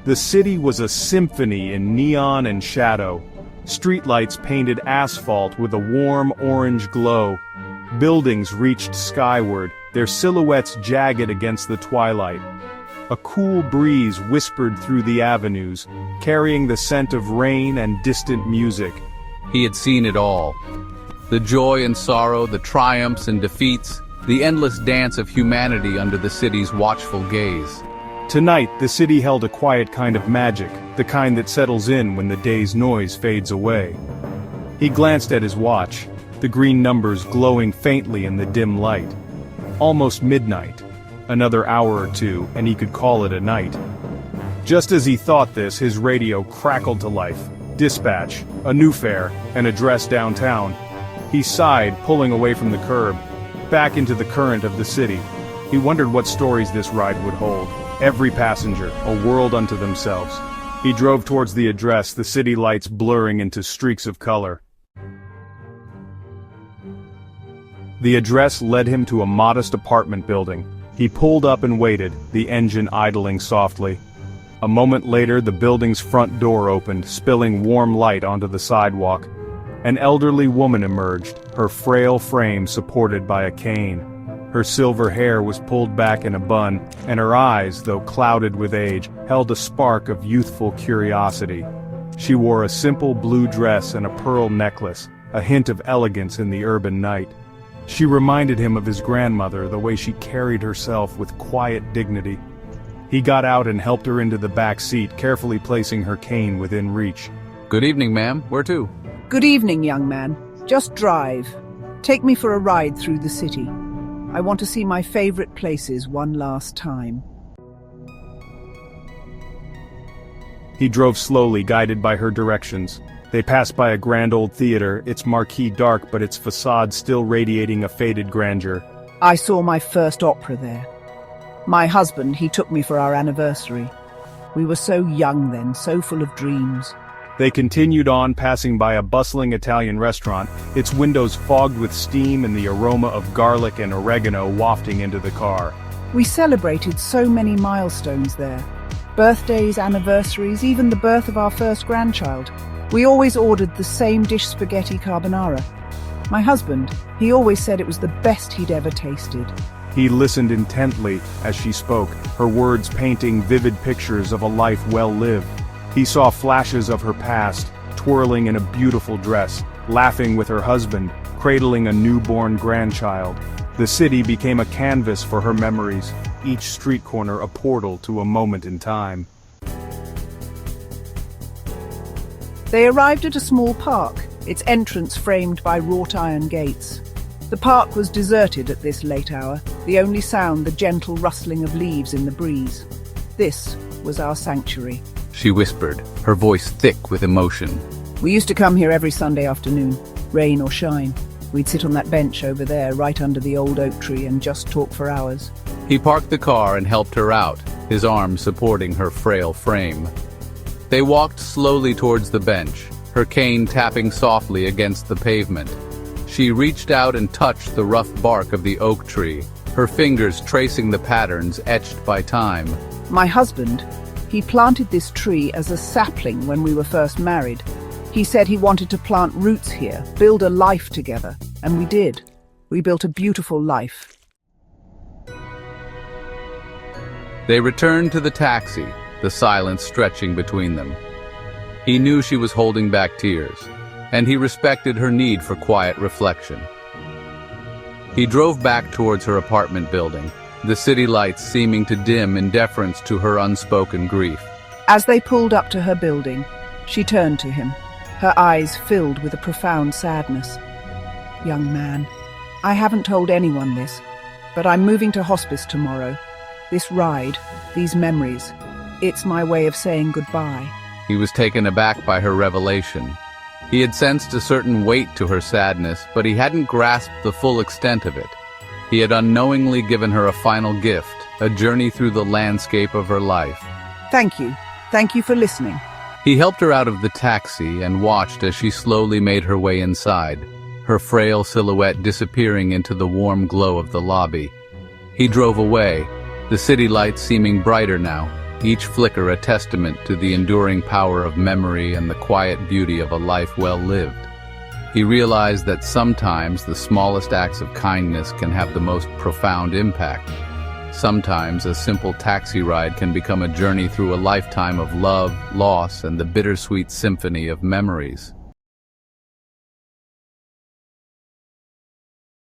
The city was a symphony in neon and shadow. Streetlights painted asphalt with a warm orange glow. Buildings reached skyward, their silhouettes jagged against the twilight. A cool breeze whispered through the avenues, carrying the scent of rain and distant music. He had seen it all. The joy and sorrow, the triumphs and defeats, the endless dance of humanity under the city's watchful gaze. Tonight, the city held a quiet kind of magic, the kind that settles in when the day's noise fades away. He glanced at his watch, the green numbers glowing faintly in the dim light. Almost midnight. Another hour or two, and he could call it a night. Just as he thought this, his radio crackled to life. Dispatch, a new fare, an address downtown. He sighed, pulling away from the curb, back into the current of the city. He wondered what stories this ride would hold. Every passenger, a world unto themselves. He drove towards the address, the city lights blurring into streaks of color. The address led him to a modest apartment building. He pulled up and waited, the engine idling softly. A moment later, the building's front door opened, spilling warm light onto the sidewalk. An elderly woman emerged, her frail frame supported by a cane. Her silver hair was pulled back in a bun, and her eyes, though clouded with age, held a spark of youthful curiosity. She wore a simple blue dress and a pearl necklace, a hint of elegance in the urban night. She reminded him of his grandmother, the way she carried herself with quiet dignity. He got out and helped her into the back seat, carefully placing her cane within reach. Good evening, ma'am. Where to? Good evening, young man. Just drive. Take me for a ride through the city. I want to see my favorite places one last time. He drove slowly, guided by her directions. They passed by a grand old theater, its marquee dark but its facade still radiating a faded grandeur. I saw my first opera there. My husband, he took me for our anniversary. We were so young then, so full of dreams. They continued on, passing by a bustling Italian restaurant, its windows fogged with steam and the aroma of garlic and oregano wafting into the car. We celebrated so many milestones there. Birthdays, anniversaries, even the birth of our first grandchild. We always ordered the same dish, spaghetti carbonara. My husband, he always said it was the best he'd ever tasted. He listened intently as she spoke, her words painting vivid pictures of a life well lived. He saw flashes of her past, twirling in a beautiful dress, laughing with her husband, cradling a newborn grandchild. The city became a canvas for her memories, each street corner a portal to a moment in time. They arrived at a small park, its entrance framed by wrought iron gates. The park was deserted at this late hour, the only sound the gentle rustling of leaves in the breeze. This was our sanctuary. She whispered, her voice thick with emotion. We used to come here every Sunday afternoon, rain or shine. We'd sit on that bench over there, right under the old oak tree, and just talk for hours. He parked the car and helped her out, his arm supporting her frail frame. They walked slowly towards the bench, her cane tapping softly against the pavement. She reached out and touched the rough bark of the oak tree, her fingers tracing the patterns etched by time. My husband, he planted this tree as a sapling when we were first married. He said he wanted to plant roots here, build a life together, and we did. We built a beautiful life. They returned to the taxi, the silence stretching between them. He knew she was holding back tears, and he respected her need for quiet reflection. He drove back towards her apartment building, the city lights seeming to dim in deference to her unspoken grief. As they pulled up to her building, she turned to him, her eyes filled with a profound sadness. Young man, I haven't told anyone this, but I'm moving to hospice tomorrow. This ride, these memories, it's my way of saying goodbye. He was taken aback by her revelation. He had sensed a certain weight to her sadness, but he hadn't grasped the full extent of it. He had unknowingly given her a final gift, a journey through the landscape of her life. Thank you. Thank you for listening. He helped her out of the taxi and watched as she slowly made her way inside, her frail silhouette disappearing into the warm glow of the lobby. He drove away, the city lights seeming brighter now, each flicker a testament to the enduring power of memory and the quiet beauty of a life well lived. He realized that sometimes the smallest acts of kindness can have the most profound impact. Sometimes a simple taxi ride can become a journey through a lifetime of love, loss, and the bittersweet symphony of memories.